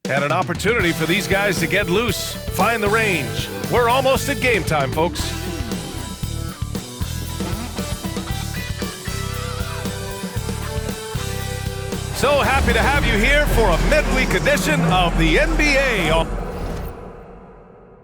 And an opportunity for these guys to get loose, find the range. We're almost at game time, folks. So happy to have you here for a midweek edition of the NBA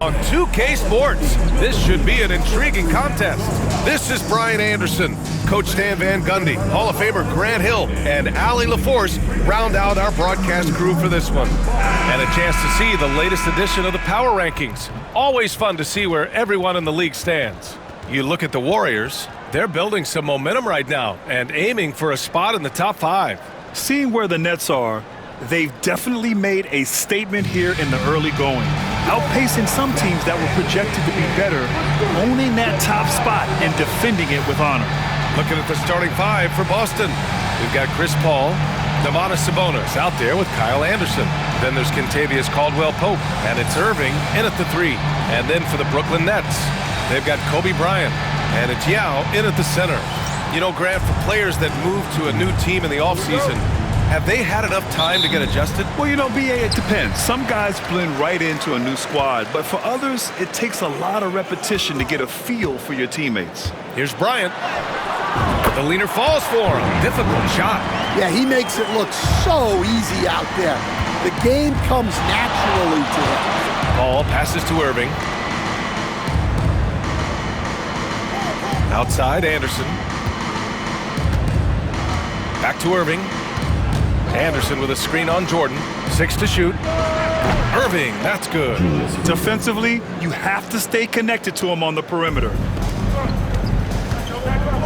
on 2K Sports. This should be an intriguing contest. This is Brian Anderson, Coach Stan Van Gundy, Hall of Famer Grant Hill, and Allie LaForce round out our broadcast crew for this one. And a chance to see the latest edition of the Power Rankings. Always fun to see where everyone in the league stands. You look at the Warriors, they're building some momentum right now and aiming for a spot in the top 5. Seeing where the Nets are, they've definitely made a statement here in the early going, outpacing some teams that were projected to be better, owning that top spot and defending it with honor. Looking at the starting 5 for Boston, we've got Chris Paul, Domantas Sabonis out there with Kyle Anderson. Then there's Kentavious Caldwell-Pope, and it's Irving in at the 3. And then for the Brooklyn Nets, they've got Kobe Bryant, and it's Yao in at the center. You know, Grant, for players that move to a new team in the offseason, have they had enough time to get adjusted? Well, you know, B.A., it depends. Some guys blend right into a new squad, but for others, it takes a lot of repetition to get a feel for your teammates. Here's Bryant. The leaner falls for him. Difficult shot. Yeah, he makes it look so easy out there. The game comes naturally to him. Ball passes to Irving. Outside, Anderson. Back to Irving. Anderson with a screen on Jordan. 6 to shoot. Irving, that's good. Defensively, you have to stay connected to him on the perimeter.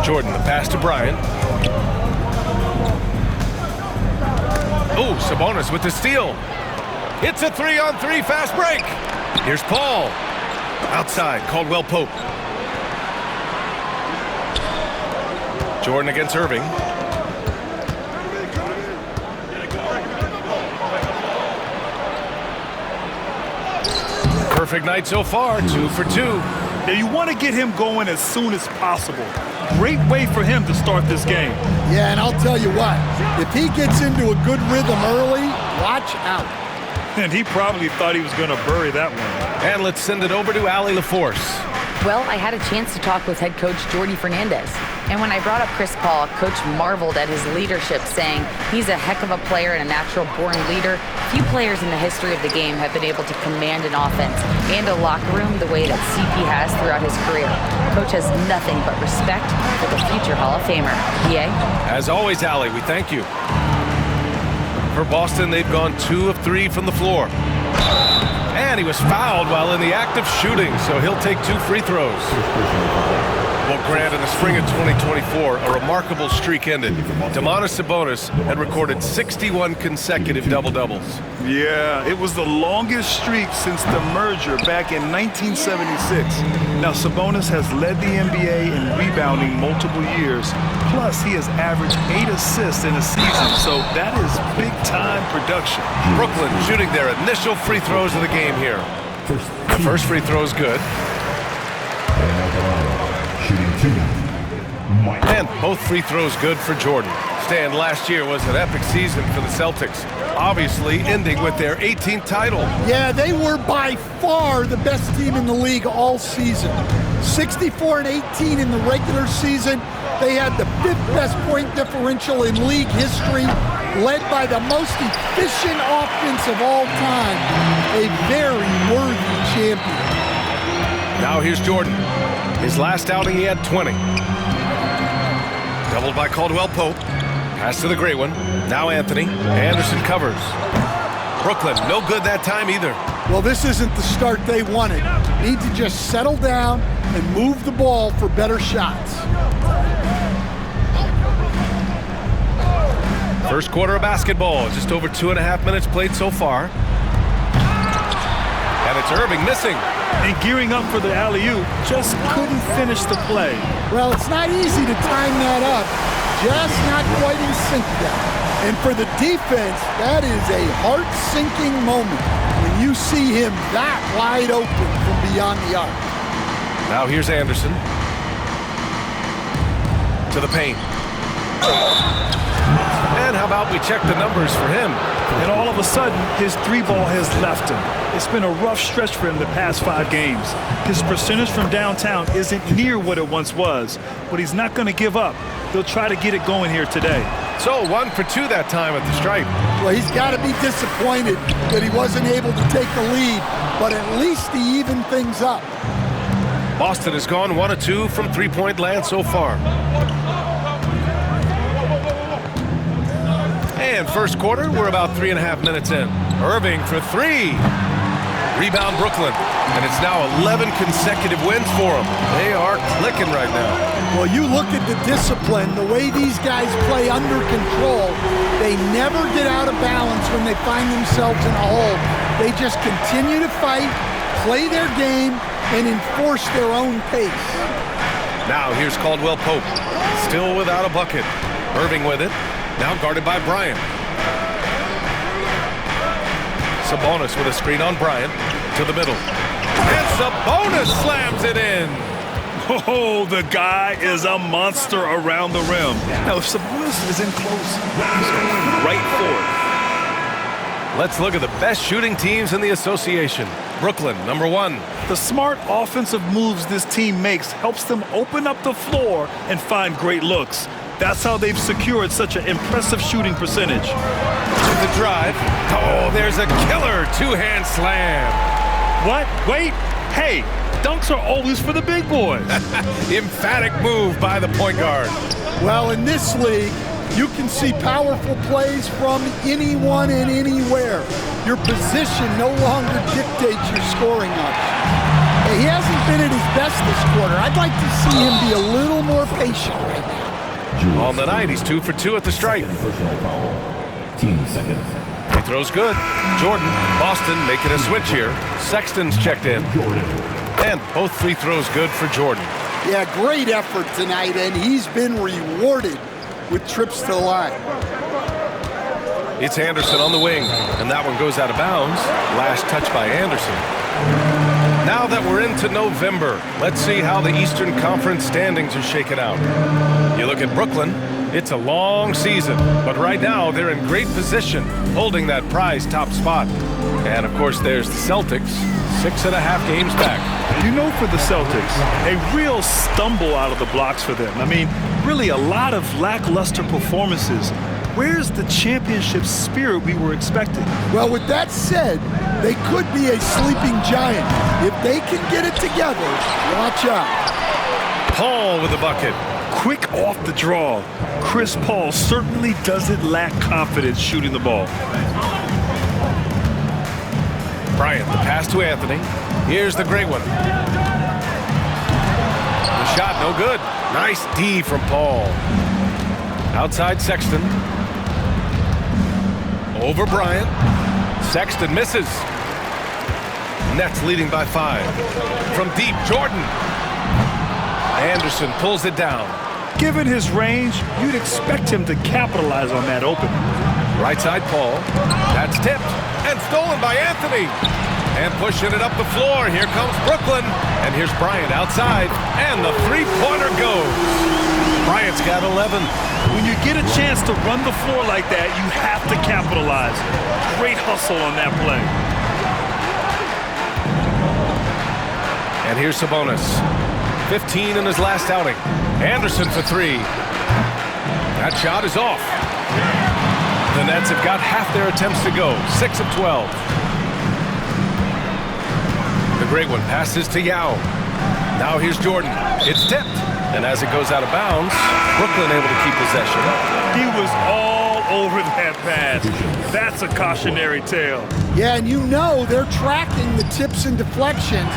Jordan, the pass to Bryant. Oh, Sabonis with the steal. It's a 3-on-3 fast break. Here's Paul. Outside, Caldwell-Pope. Jordan against Irving. Perfect night so far, 2 for 2. Yeah, you want to get him going as soon as possible. Great way for him to start this game. Yeah, and I'll tell you what, if he gets into a good rhythm early, watch out. And he probably thought he was going to bury that one. And let's send it over to Allie LaForce. Well, I had a chance to talk with head coach Jordi Fernandez. And when I brought up Chris Paul, coach marveled at his leadership, saying he's a heck of a player and a natural-born leader. Few players in the history of the game have been able to command an offense and a locker room the way that CP has throughout his career. Coach has nothing but respect for the future Hall of Famer. PA? As always, Allie, we thank you. For Boston, they've gone 2 of 3 from the floor. And he was fouled while in the act of shooting, so he'll take 2 free throws. Well, Grant, in the spring of 2024, a remarkable streak ended. Domantas Sabonis had recorded 61 consecutive double-doubles. Yeah, it was the longest streak since the merger back in 1976. Now, Sabonis has led the NBA in rebounding multiple years. Plus, he has averaged 8 assists in a season, so that is big-time production. Brooklyn shooting their initial free throws of the game here. The first free throw is good. And both free throws good for Jordan. Stan, last year was an epic season for the Celtics, obviously ending with their 18th title. Yeah, they were by far the best team in the league all season. 64-18 in the regular season. They had the 5th best point differential in league history, led by the most efficient offense of all time. A very worthy champion. Now here's Jordan. His last outing, he had 20. Doubled by Caldwell-Pope. Pass to the great one. Now Anthony. Anderson covers. Brooklyn, no good that time either. Well, this isn't the start they wanted. Need to just settle down and move the ball for better shots. First quarter of basketball. Just over 2.5 minutes played so far. And it's Irving missing. And gearing up for the alley-oop, just couldn't finish the play. Well, it's not easy to time that up, just not quite in sync yet. And for the defense, that is a heart-sinking moment when you see him that wide open from beyond the arc. Now here's Anderson. To the paint. And how about we check the numbers for him? And all of a sudden, his three ball has left him. It's been a rough stretch for him the past 5 games. His percentage from downtown isn't near what it once was, but he's not going to give up. He'll try to get it going here today. So 1 for 2 that time at the stripe. Well, he's got to be disappointed that he wasn't able to take the lead, but at least he evened things up. Boston has gone 1 of 2 from three-point land so far. And first quarter, we're about 3.5 minutes in. Irving for 3. Rebound Brooklyn. And it's now 11 consecutive wins for them. They are clicking right now. Well, you look at the discipline, the way these guys play under control. They never get out of balance when they find themselves in a hole. They just continue to fight, play their game, and enforce their own pace. Now here's Caldwell Pope. Still without a bucket. Irving with it. Now guarded by Bryant. Sabonis with a screen on Bryant to the middle. And Sabonis slams it in. Oh, the guy is a monster around the rim. Now, if Sabonis is in close, he's going right for it. Let's look at the best shooting teams in the association. Brooklyn, number 1. The smart offensive moves this team makes helps them open up the floor and find great looks. That's how they've secured such an impressive shooting percentage. To the drive. Oh, there's a killer two-hand slam. What? Wait. Hey, dunks are always for the big boys. Emphatic move by the point guard. Well, in this league, you can see powerful plays from anyone and anywhere. Your position no longer dictates your scoring much. He hasn't been at his best this quarter. I'd like to see him be a little more patient right now. On the night, he's 2 for 2 at the stripe. 10 seconds. He throws good. Jordan, Boston making a switch here. Sexton's checked in. And both free throws good for Jordan. Yeah, great effort tonight, and he's been rewarded with trips to the line. It's Anderson on the wing, and that one goes out of bounds. Last touch by Anderson. Now that we're into November, let's see how the Eastern Conference standings are shaken out. You look at Brooklyn, it's a long season, but right now they're in great position, holding that prize top spot. And of course, there's the Celtics, 6.5 games back. You know, for the Celtics, a real stumble out of the blocks for them. I mean, really a lot of lackluster performances. Where's the championship spirit we were expecting? Well, with that said, they could be a sleeping giant. If they can get it together, watch out. Paul with the bucket. Quick off the draw. Chris Paul certainly doesn't lack confidence shooting the ball. Bryant, the pass to Anthony. Here's the great one. The shot, no good. Nice D from Paul. Outside Sexton. Over Bryant. Sexton misses. Nets leading by 5. From deep, Jordan. Anderson pulls it down. Given his range, you'd expect him to capitalize on that opening. Right side, Paul. That's tipped and stolen by Anthony. And pushing it up the floor. Here comes Brooklyn. And here's Bryant outside. And the three-pointer goes. Bryant's got 11. When you get a chance to run the floor like that, you have to capitalize. Great hustle on that play. And here's Sabonis. 15 in his last outing. Anderson for 3. That shot is off. The Nets have got half their attempts to go. 6 of 12. The great one passes to Yao. Now here's Jordan. It's tipped. And as it goes out of bounds, Brooklyn able to keep possession. He was all over that pass. That's a cautionary tale. Yeah, and you know they're tracking the tips and deflections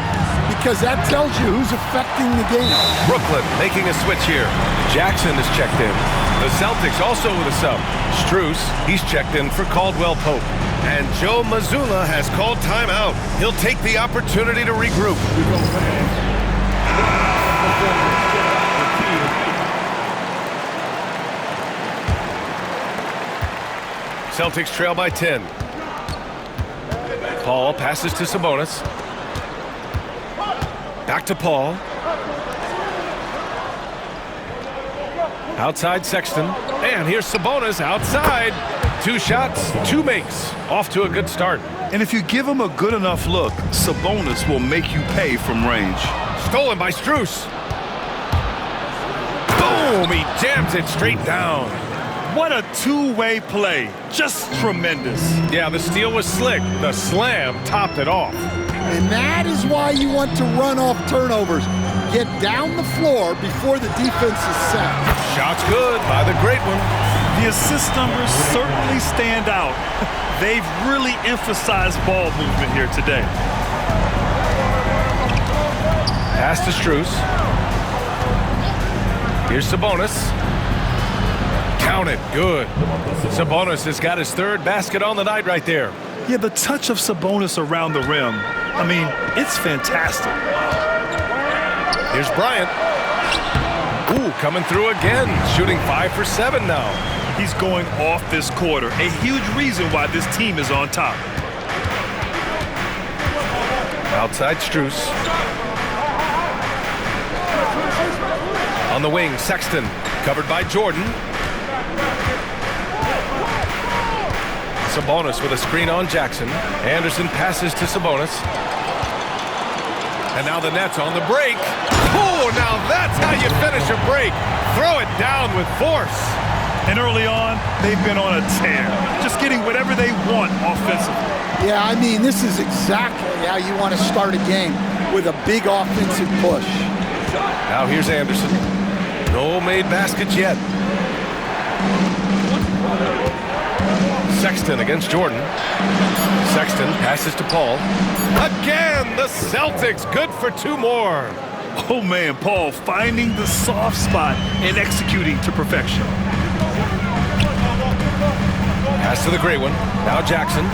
because that tells you who's affecting the game. Brooklyn making a switch here. Jackson is checked in. The Celtics also with a sub. Strus, he's checked in for Caldwell Pope. And Joe Mazzulla has called timeout. He'll take the opportunity to regroup. Celtics trail by 10. Paul passes to Sabonis. Back to Paul. Outside Sexton. And here's Sabonis outside. 2 shots, 2 makes. Off to a good start. And if you give him a good enough look, Sabonis will make you pay from range. Stolen by Strus. Boom! He jams it straight down. What a two-way play. Just tremendous. Yeah, the steal was slick. The slam topped it off. And that is why you want to run off turnovers. Get down the floor before the defense is set. Shot's good by the great one. The assist numbers certainly stand out. They've really emphasized ball movement here today. Pass to Strus. Here's Sabonis. Count it. Good. Sabonis has got his 3rd basket on the night right there. Yeah, the touch of Sabonis around the rim, I mean, it's fantastic. Here's Bryant. Ooh, coming through again. Shooting 5 for 7 now. He's going off this quarter. A huge reason why this team is on top. Outside Strus. On the wing, Sexton. Covered by Jordan. Sabonis with a screen on Jackson. Anderson passes to Sabonis. And now the Nets on the break. Oh, now that's how you finish a break. Throw it down with force. And early on, they've been on a tear. Just getting whatever they want offensively. Yeah, I mean, this is exactly how you want to start a game, with a big offensive push. Now here's Anderson. No made baskets yet. Sexton against Jordan. Sexton passes to Paul. Again, the Celtics good for 2 more. Oh man, Paul finding the soft spot and executing to perfection. Pass to the great one. Now Jackson.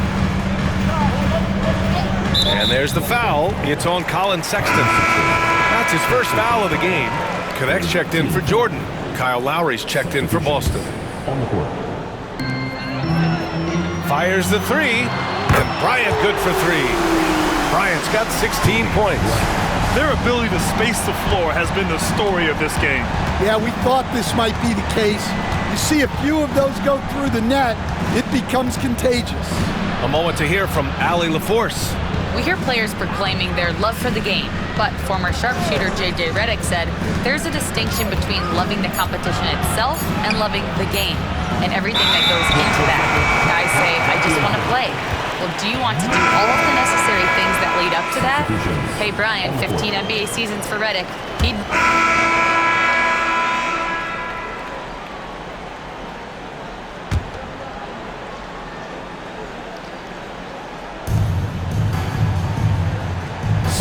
And there's the foul. It's on Colin Sexton. That's his first foul of the game. Connect's checked in for Jordan. Kyle Lowry's checked in for Boston. On the court. Fires the 3. And Bryant good for 3. Bryant's got 16 points. Their ability to space the floor has been the story of this game. Yeah, we thought this might be the case. You see a few of those go through the net, it becomes contagious. A moment to hear from Allie LaForce. We hear players proclaiming their love for the game, but former sharpshooter J.J. Redick said there's a distinction between loving the competition itself and loving the game, and everything that goes into that. Guys say, I just want to play. Well, do you want to do all of the necessary things that lead up to that? Hey, Brian, 15 NBA seasons for Redick. He'd...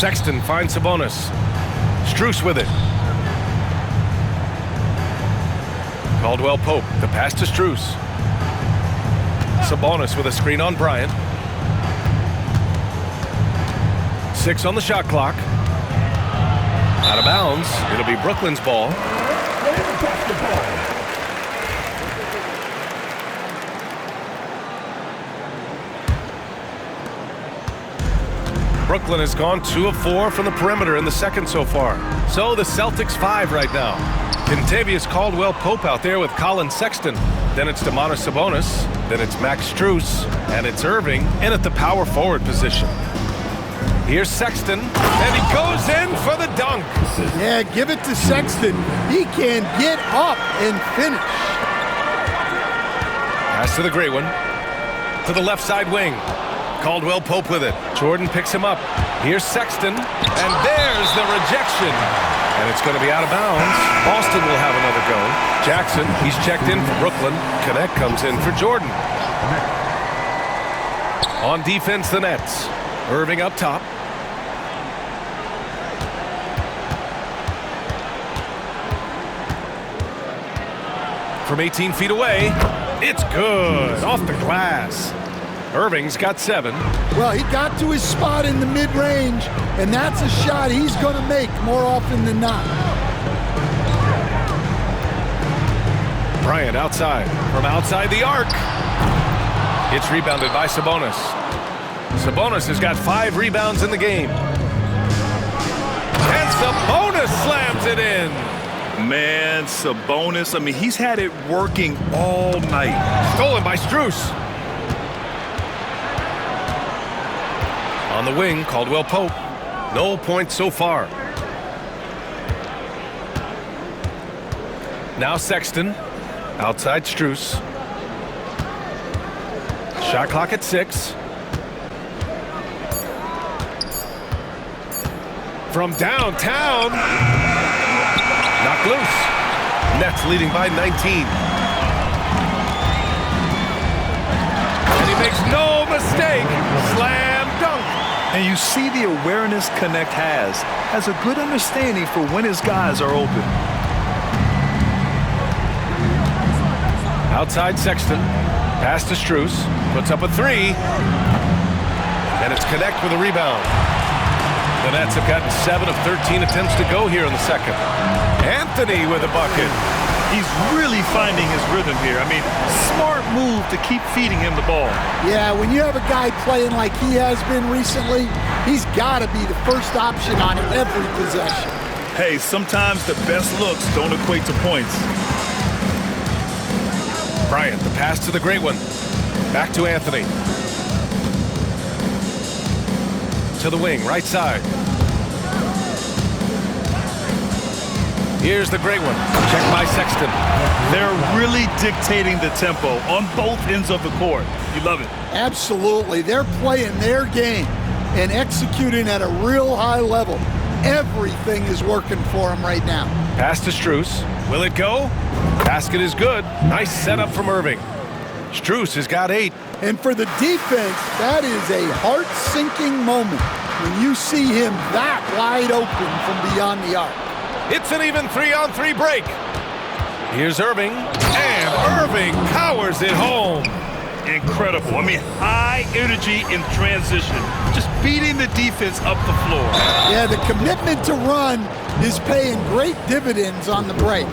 Sexton finds Sabonis. Strus with it. Caldwell Pope, the pass to Strus. Sabonis with a screen on Bryant. 6 on the shot clock. Out of bounds. It'll be Brooklyn's ball. Brooklyn has gone 2 of 4 from the perimeter in the second so far. So the Celtics 5 right now. Kentavious Caldwell-Pope out there with Colin Sexton. Then it's Domantas Sabonis. Then it's Max Strus. And it's Irving in at the power forward position. Here's Sexton. And he goes in for the dunk. Yeah, give it to Sexton. He can get up and finish. Pass to the great one. To the left side wing. Caldwell Pope with it. Jordan picks him up. Here's Sexton. And there's the rejection. And it's going to be out of bounds. Boston will have another go. Jackson, he's checked in for Brooklyn. Connect comes in for Jordan. On defense, the Nets. Irving up top. From 18 feet away, it's good. Off the glass. Irving's got 7. Well, he got to his spot in the mid-range, and that's a shot he's going to make more often than not. Bryant outside. From outside the arc. It's rebounded by Sabonis. Sabonis has got 5 rebounds in the game. And Sabonis slams it in. Man, Sabonis, I mean, he's had it working all night. Stolen by Strus. On the wing, Caldwell Pope. No points so far. Now Sexton. Outside Strus. Shot clock at 6. From downtown. Knocked loose. Nets leading by 19. And he makes no mistake. Slam dunk. And you see the awareness Connect has a good understanding for when his guys are open. Outside Sexton. Pass to Strus. Puts up a 3. And it's Connect with a rebound. The Nets have gotten 7 of 13 attempts to go here in the second. Anthony with a bucket. He's really finding his rhythm here. I mean, smart move to keep feeding him the ball. Yeah, when you have a guy playing like he has been recently, he's got to be the first option on every possession. Hey, sometimes the best looks don't equate to points. Bryant, the pass to the great one. Back to Anthony. To the wing, right side. Here's the great one. Checked by Sexton. They're really dictating the tempo on both ends of the court. You love it. Absolutely. They're playing their game and executing at a real high level. Everything is working for them right now. Pass to Strus. Will it go? Basket is good. Nice setup from Irving. Strus has got 8. And for the defense, that is a heart-sinking moment when you see him that wide open from beyond the arc. It's an even 3-on-3 break. Here's Irving, and Irving powers it home. Incredible. I mean, high energy in transition. Just beating the defense up the floor. Yeah, the commitment to run is paying great dividends on the break.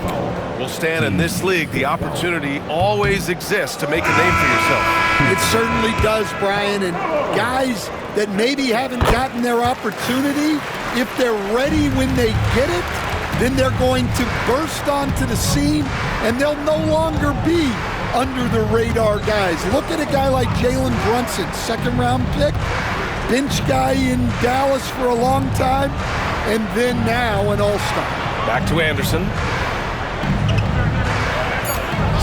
Well, Stan, in this league, the opportunity always exists to make a name for yourself. It certainly does, Brian. And guys that maybe haven't gotten their opportunity, if they're ready when they get it, then they're going to burst onto the scene, and they'll no longer be under the radar guys. Look at a guy like Jalen Brunson, second-round pick, bench guy in Dallas for a long time, and then now an all-star. Back to Anderson.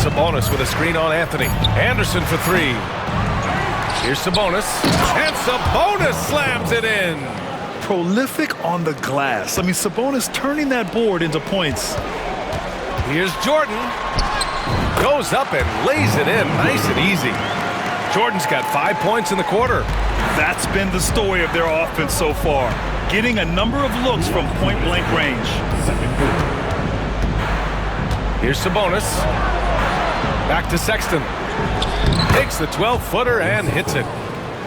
Sabonis with a screen on Anthony. Anderson for 3. Here's Sabonis. And Sabonis slams it in. Prolific on the glass. I mean, Sabonis turning that board into points. Here's Jordan. Goes up and lays it in nice and easy. Jordan's got 5 points in the quarter. That's been the story of their offense so far. Getting a number of looks from point-blank range. Here's Sabonis. Back to Sexton. Takes the 12-footer and hits it.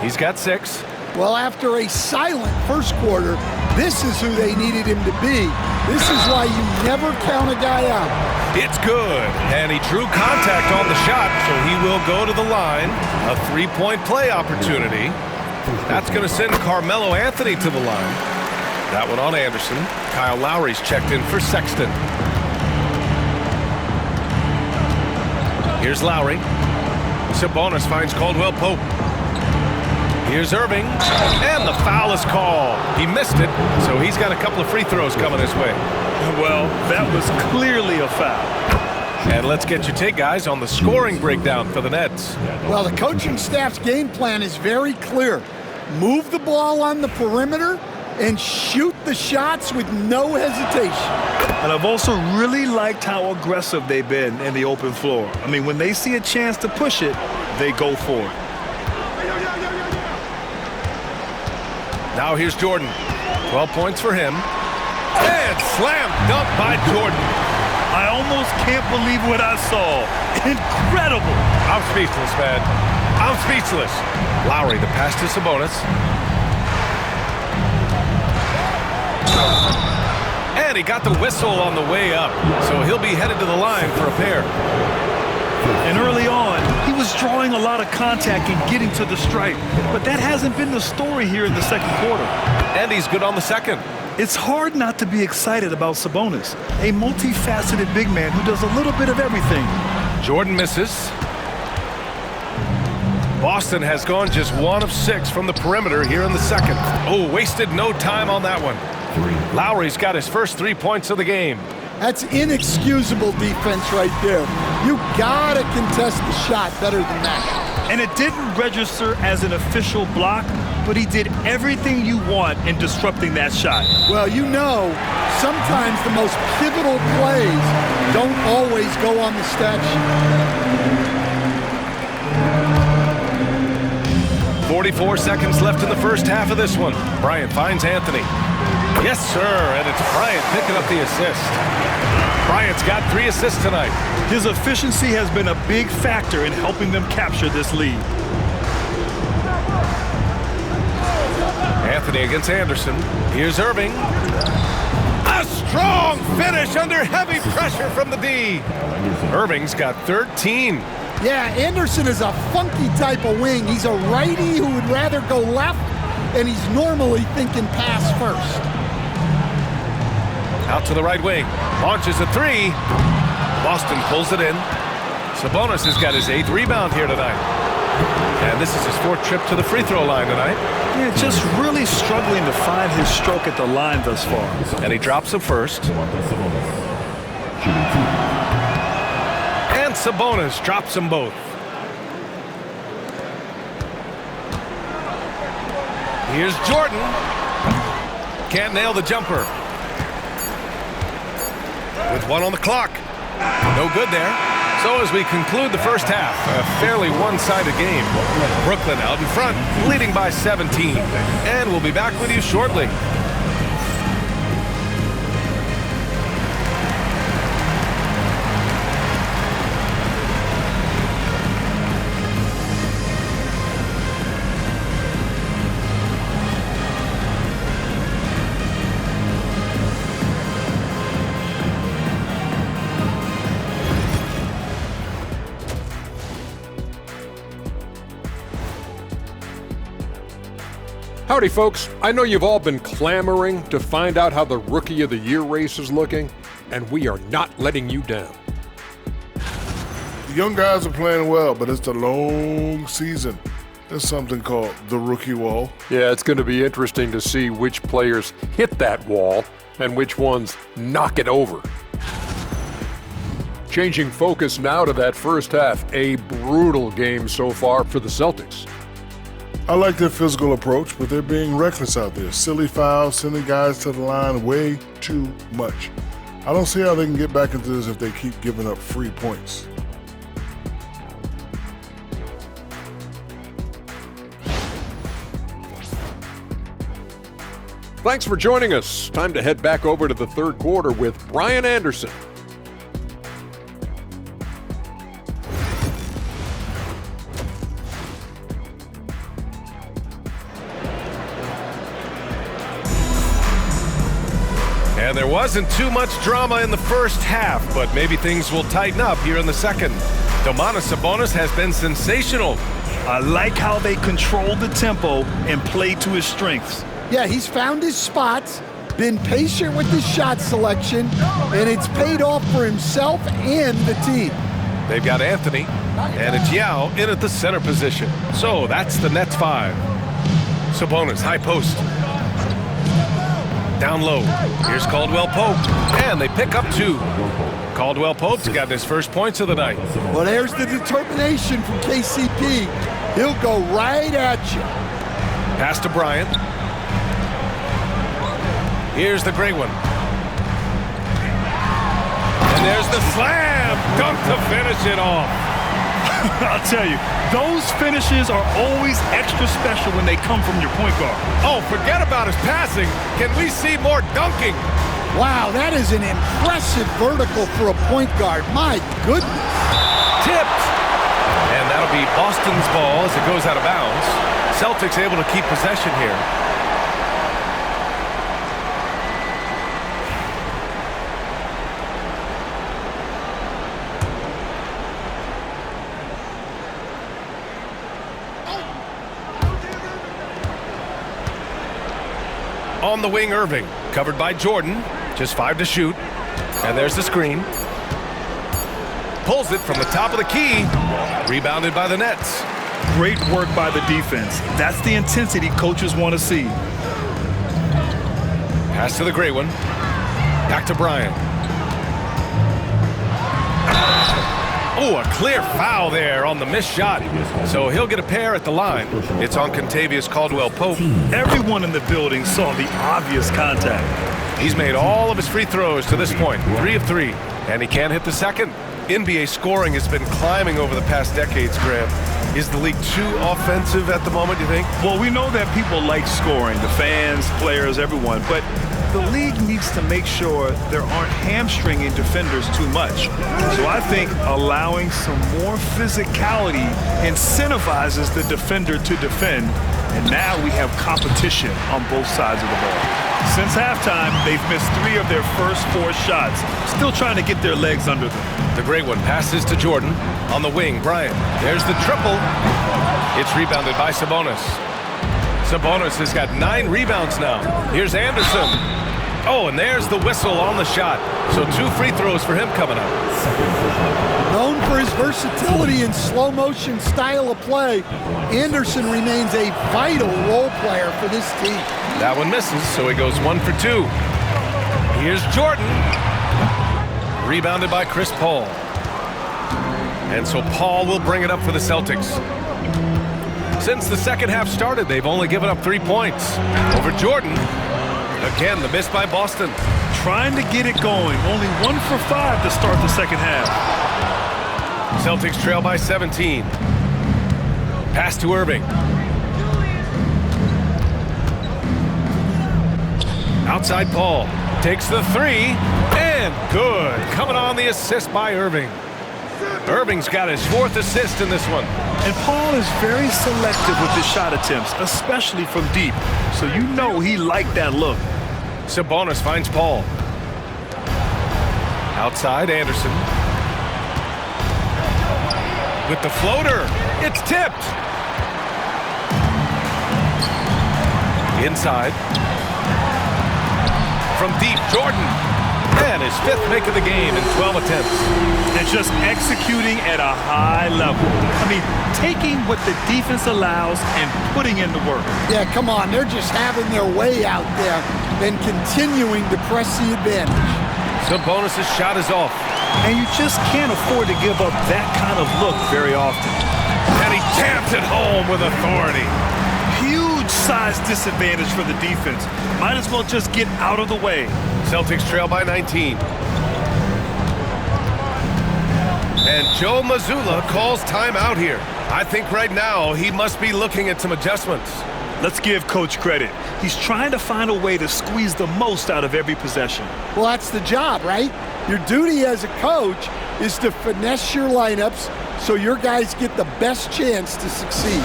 He's got 6. Well, after a silent first quarter, this is who they needed him to be. This is why you never count a guy out. It's good. And he drew contact on the shot, so he will go to the line. A 3-point play opportunity. That's going to send Carmelo Anthony to the line. That one on Anderson. Kyle Lowry's checked in for Sexton. Here's Lowry. Sabonis finds Caldwell Pope. Here's Irving, and the foul is called. He missed it, so he's got a couple of free throws coming his way. Well, that was clearly a foul. And let's get your take, guys, on the scoring breakdown for the Nets. Well, the coaching staff's game plan is very clear. Move the ball on the perimeter and shoot the shots with no hesitation. And I've also really liked how aggressive they've been in the open floor. I mean, when they see a chance to push it, they go for it. Now here's Jordan. 12 points for him. And slam dunk by Jordan. I almost can't believe what I saw. Incredible. I'm speechless, man. I'm speechless. Lowry, the pass to Sabonis. And he got the whistle on the way up, so he'll be headed to the line for a pair. And early on, he was drawing a lot of contact and getting to the stripe. But that hasn't been the story here in the second quarter. And he's good on the second. It's hard not to be excited about Sabonis, a multifaceted big man who does a little bit of everything. Jordan misses. Boston has gone just 1 of 6 from the perimeter here in the second. Oh, wasted no time on that one. Lowry's got his first 3 points of the game. That's inexcusable defense right there. You gotta contest the shot better than that. And it didn't register as an official block, but he did everything you want in disrupting that shot. Well, you know, sometimes the most pivotal plays don't always go on the stat sheet. 44 seconds left in the first half of this one. Bryant finds Anthony. Yes, sir, and it's Bryant picking up the assist. Bryant's got 3 assists tonight. His efficiency has been a big factor in helping them capture this lead. Anthony against Anderson. Here's Irving. A strong finish under heavy pressure from the D. Irving's got 13. Yeah, Anderson is a funky type of wing. He's a righty who would rather go left, and he's normally thinking pass first. Out to the right wing. Launches a 3. Boston pulls it in. Sabonis has got his 8th rebound here tonight. And this is his 4th trip to the free throw line tonight. Yeah, just really struggling to find his stroke at the line thus far. And he drops the first. And Sabonis drops them both. Here's Jordan. Can't nail the jumper. With 1 on the clock. No good there. So as we conclude the first half, a fairly one-sided game. Brooklyn out in front, leading by 17. And we'll be back with you shortly. Howdy, folks. I know you've all been clamoring to find out how the Rookie of the Year race is looking, and we are not letting you down. The young guys are playing well, but it's a long season. There's something called the rookie wall. Yeah, it's going to be interesting to see which players hit that wall and which ones knock it over. Changing focus now to that first half, a brutal game so far for the Celtics. I like their physical approach, but they're being reckless out there. Silly fouls, sending guys to the line way too much. I don't see how they can get back into this if they keep giving up free points. Thanks for joining us. Time to head back over to the third quarter with Brian Anderson. And there wasn't too much drama in the first half, but maybe things will tighten up here in the second. Domantas Sabonis has been sensational. I like how they controlled the tempo and played to his strengths. Yeah, he's found his spots, been patient with his shot selection, and it's paid off for himself and the team. They've got Anthony, and it's Yao in at the center position. So that's the Nets 5. Sabonis, high post. Down low. Here's Caldwell Pope. And they pick up 2. Caldwell Pope's got his first points of the night. Well, there's the determination from KCP. He'll go right at you. Pass to Bryant. Here's the great one. And there's the slam dunk to finish it off. I'll tell you, those finishes are always extra special when they come from your point guard. Oh, forget about his passing. Can we see more dunking? Wow, that is an impressive vertical for a point guard. My goodness. Tipped. And that'll be Boston's ball as it goes out of bounds. Celtics able to keep possession here. On the wing, Irving, covered by Jordan. Just 5 to shoot. And there's the screen. Pulls it from the top of the key. Rebounded by the Nets. Great work by the defense. That's the intensity coaches want to see. Pass to the gray one. Back to Bryant. Oh, a clear foul there on the missed shot. So he'll get a pair at the line. It's on Contavious Caldwell-Pope. Everyone in the building saw the obvious contact. He's made all of his free throws to this point, 3 of 3, and he can't hit the second. NBA scoring has been climbing over the past decades, Graham. Is the league too offensive at the moment, you think? Well, we know that people like scoring, the fans, players, everyone, but the league needs to make sure there aren't hamstringing defenders too much. So I think allowing some more physicality incentivizes the defender to defend, and now we have competition on both sides of the ball. Since halftime, they've missed 3 of their first 4 shots, still trying to get their legs under them. The great one passes to Jordan. On the wing, Bryant. There's the triple. It's rebounded by Sabonis. Sabonis has got 9 rebounds now. Here's Anderson. Oh, and there's the whistle on the shot. So 2 free throws for him coming up. Known for his versatility and slow motion style of play, Anderson remains a vital role player for this team. That one misses, so he goes 1 for 2. Here's Jordan. Rebounded by Chris Paul. And so Paul will bring it up for the Celtics. Since the second half started, they've only given up 3 points. Over Jordan. Again, the miss by Boston. Trying to get it going. Only 1 for 5 to start the second half. Celtics trail by 17. Pass to Irving. Outside Paul. Takes the 3. And good. Coming on the assist by Irving. Irving's got his 4th assist in this one. And Paul is very selective with his shot attempts, especially from deep. So you know he liked that look. Sabonis finds Paul. Outside, Anderson. With the floater. It's tipped. Inside. From deep, Jordan. And his 5th make of the game in 12 attempts. And just executing at a high level. I mean, taking what the defense allows and putting in the work. Yeah, come on. They're just having their way out there and continuing to press the advantage. Sabonis' shot is off. And you just can't afford to give up that kind of look very often. And he taps it home with authority. Huge size disadvantage for the defense. Might as well just get out of the way. Celtics trail by 19. And Joe Mazzulla calls timeout here. I think right now he must be looking at some adjustments. Let's give Coach credit. He's trying to find a way to squeeze the most out of every possession. Well, that's the job, right? Your duty as a coach is to finesse your lineups so your guys get the best chance to succeed.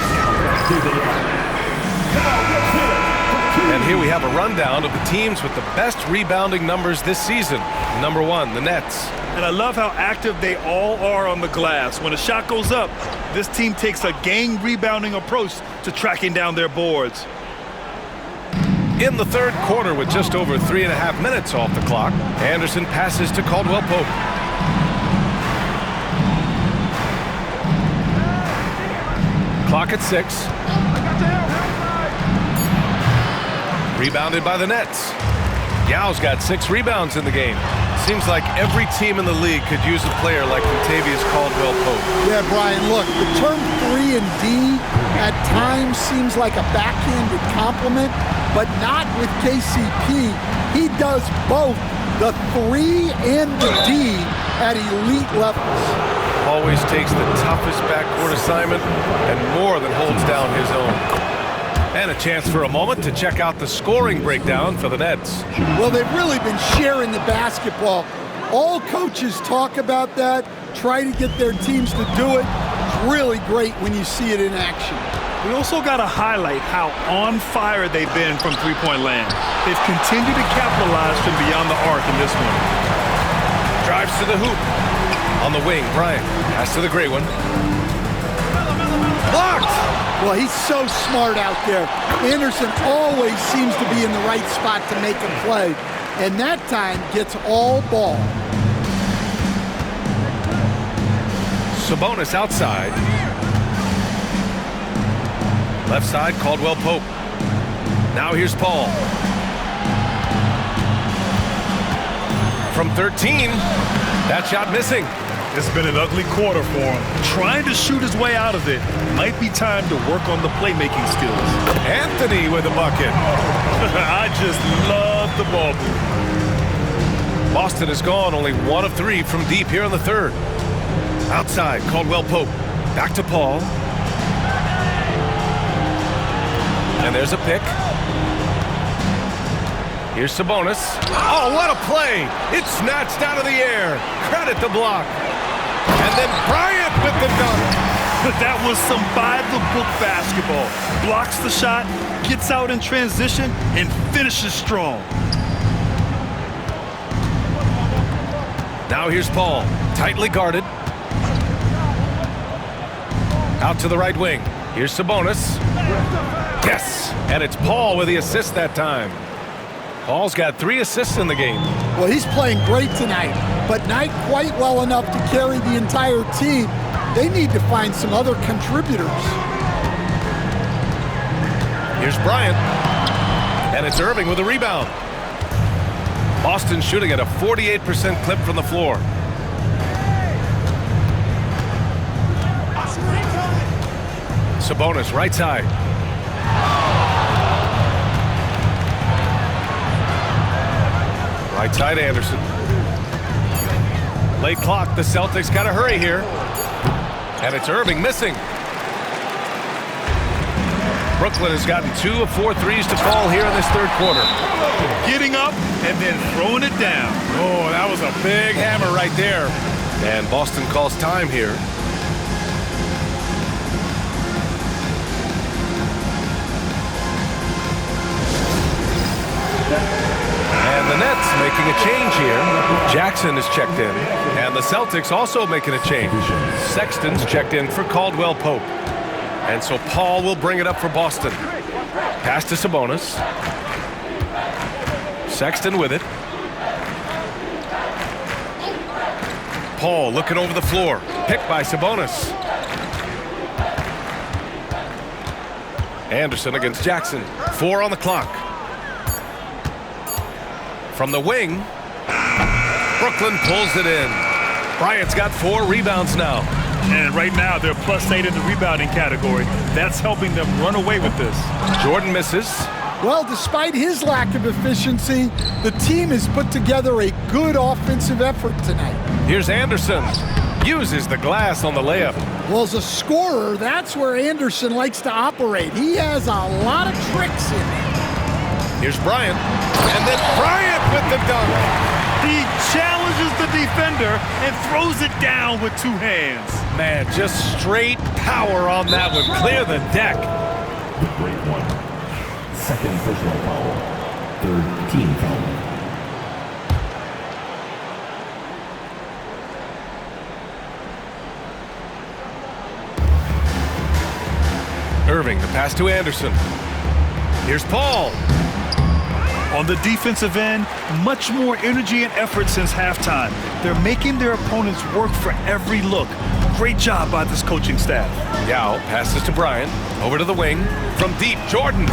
And here we have a rundown of the teams with the best rebounding numbers this season. Number 1, the Nets. And I love how active they all are on the glass. When a shot goes up, this team takes a gang rebounding approach to tracking down their boards. In the 3rd quarter, with just over 3.5 minutes off the clock, Anderson passes to Caldwell-Pope. Clock at 6. Rebounded by the Nets. Yao's got 6 rebounds in the game. Seems like every team in the league could use a player like Contavious Caldwell-Pope. Yeah, Brian, look, the term 3 and D at times seems like a backhanded compliment, but not with KCP. He does both the 3 and the D at elite levels. Always takes the toughest backcourt assignment and more than holds down his own. And a chance for a moment to check out the scoring breakdown for the Nets. Well, they've really been sharing the basketball. All coaches talk about that, try to get their teams to do it. It's really great when you see it in action. We also got to highlight how on fire they've been from three-point land. They've continued to capitalize from beyond the arc in this one. Drives to the hoop. On the wing, Bryant. Pass to the gray one. Blocked! Well, he's so smart out there. Anderson always seems to be in the right spot to make a play, and that time gets all ball. Sabonis outside. Left side, Caldwell Pope. Now here's Paul. From 13, that shot missing. It's been an ugly quarter for him. Trying to shoot his way out of it. Might be time to work on the playmaking skills. Anthony with a bucket. I just love the ball move. Boston is gone, only 1 of 3 from deep here in the third. Outside, Caldwell Pope. Back to Paul. And there's a pick. Here's Sabonis. Oh, what a play! It's snatched out of the air. Credit the block. And then Bryant with the dunk. That was some by-the-book basketball. Blocks the shot, gets out in transition, and finishes strong. Now here's Paul, tightly guarded. Out to the right wing. Here's Sabonis. Yes! And it's Paul with the assist that time. Paul's got 3 assists in the game. Well, he's playing great tonight, but not quite well enough to carry the entire team. They need to find some other contributors. Here's Bryant. And it's Irving with a rebound. Boston shooting at a 48% clip from the floor. Sabonis, right side. Right side, Anderson. Late clock, the Celtics got to hurry here. And it's Irving missing. Brooklyn has gotten 2 of 4 threes to fall here in this third quarter. Getting up and then throwing it down. Oh, that was a big hammer right there. And Boston calls time here. And the Nets making a change here. Jackson is checked in. And the Celtics also making a change. Sexton's checked in for Caldwell Pope. And so Paul will bring it up for Boston. Pass to Sabonis. Sexton with it. Paul looking over the floor. Picked by Sabonis. Anderson against Jackson. 4 on the clock. From the wing, Brooklyn pulls it in. Bryant's got 4 rebounds now. And right now, they're +8 in the rebounding category. That's helping them run away with this. Jordan misses. Well, despite his lack of efficiency, the team has put together a good offensive effort tonight. Here's Anderson. Uses the glass on the layup. Well, as a scorer, that's where Anderson likes to operate. He has a lot of tricks in him. Here's Bryant. And then Bryant with the dunk. He challenges the defender and throws it down with 2 hands. Man, just straight power on that one. Clear the deck. Break 1. Second personal foul. Third team foul. Irving, the pass to Anderson. Here's Paul. On the defensive end, much more energy and effort since halftime. They're making their opponents work for every look. Great job by this coaching staff. Yao passes to Bryant. Over to the wing. From deep, Jordan.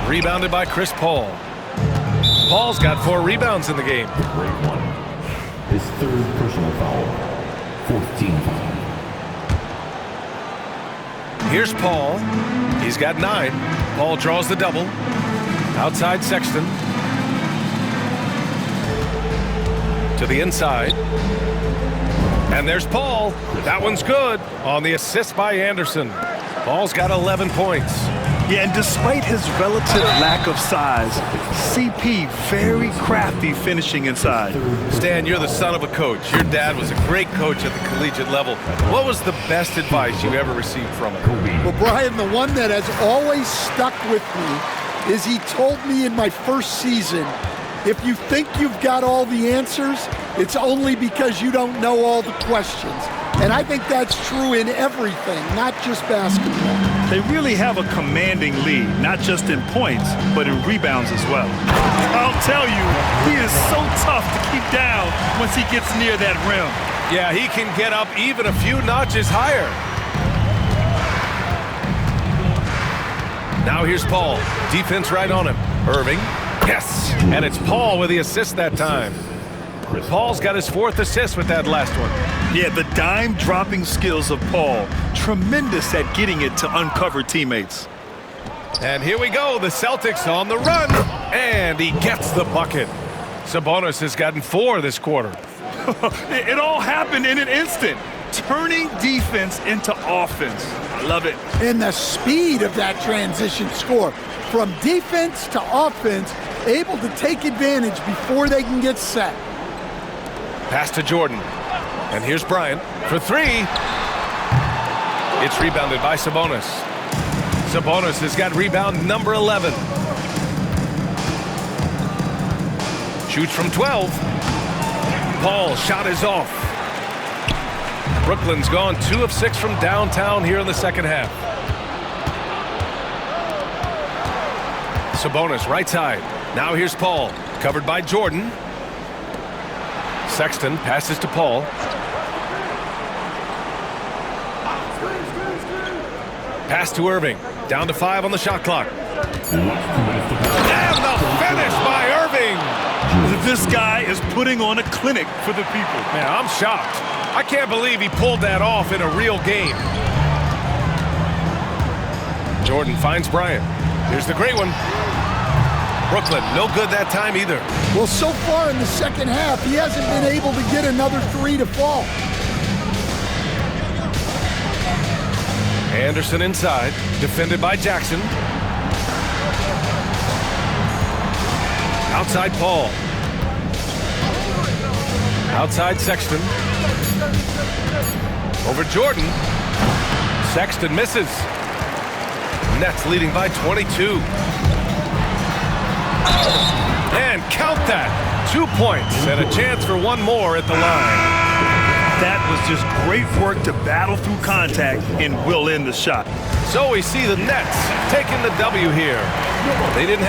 Rebounded by Chris Paul. Paul's got 4 rebounds in the game. Break 1. His third personal foul. Fourth team foul. Here's Paul. He's got 9. Paul draws the double. Outside Sexton. To the inside. And there's Paul. That one's good on the assist by Anderson. Paul's got 11 points. Yeah, and despite his relative lack of size, CP very crafty finishing inside. Stan, you're the son of a coach. Your dad was a great coach at the collegiate level. What was the best advice you ever received from him? Well, Brian, the one that has always stuck with me is he told me in my first season, if you think you've got all the answers, it's only because you don't know all the questions. And I think that's true in everything, not just basketball. They really have a commanding lead, not just in points, but in rebounds as well. I'll tell you, he is so tough to keep down once he gets near that rim. Yeah, he can get up even a few notches higher. Now here's Paul. Defense right on him. Irving. Yes! And it's Paul with the assist that time. Paul's got his 4th assist with that last one. Yeah, the dime-dropping skills of Paul. Tremendous at getting it to uncover teammates. And here we go. The Celtics on the run. And he gets the bucket. Sabonis has gotten 4 this quarter. It all happened in an instant. Turning defense into offense. I love it. And the speed of that transition score. From defense to offense, able to take advantage before they can get set. Pass to Jordan. And here's Bryant for 3. It's rebounded by Sabonis. Sabonis has got rebound number 11. Shoots from 12. Paul's shot is off. Brooklyn's gone 2 of 6 from downtown here in the second half. Sabonis right side. Now here's Paul, covered by Jordan. Sexton passes to Paul. Pass to Irving. Down to 5 on the shot clock. And the finish by Irving. This guy is putting on a clinic for the people. Man, I'm shocked. I can't believe he pulled that off in a real game. Jordan finds Bryant. Here's the great one. Brooklyn, no good that time either. Well, so far in the second half, he hasn't been able to get another 3 to fall. Anderson inside, defended by Jackson. Outside Paul. Outside Sexton. Over Jordan. Sexton misses. Nets leading by 22. And count that. 2 points and a chance for one more at the line. That was just great work to battle through contact and will end the shot. So we see the Nets taking the W here. They didn't have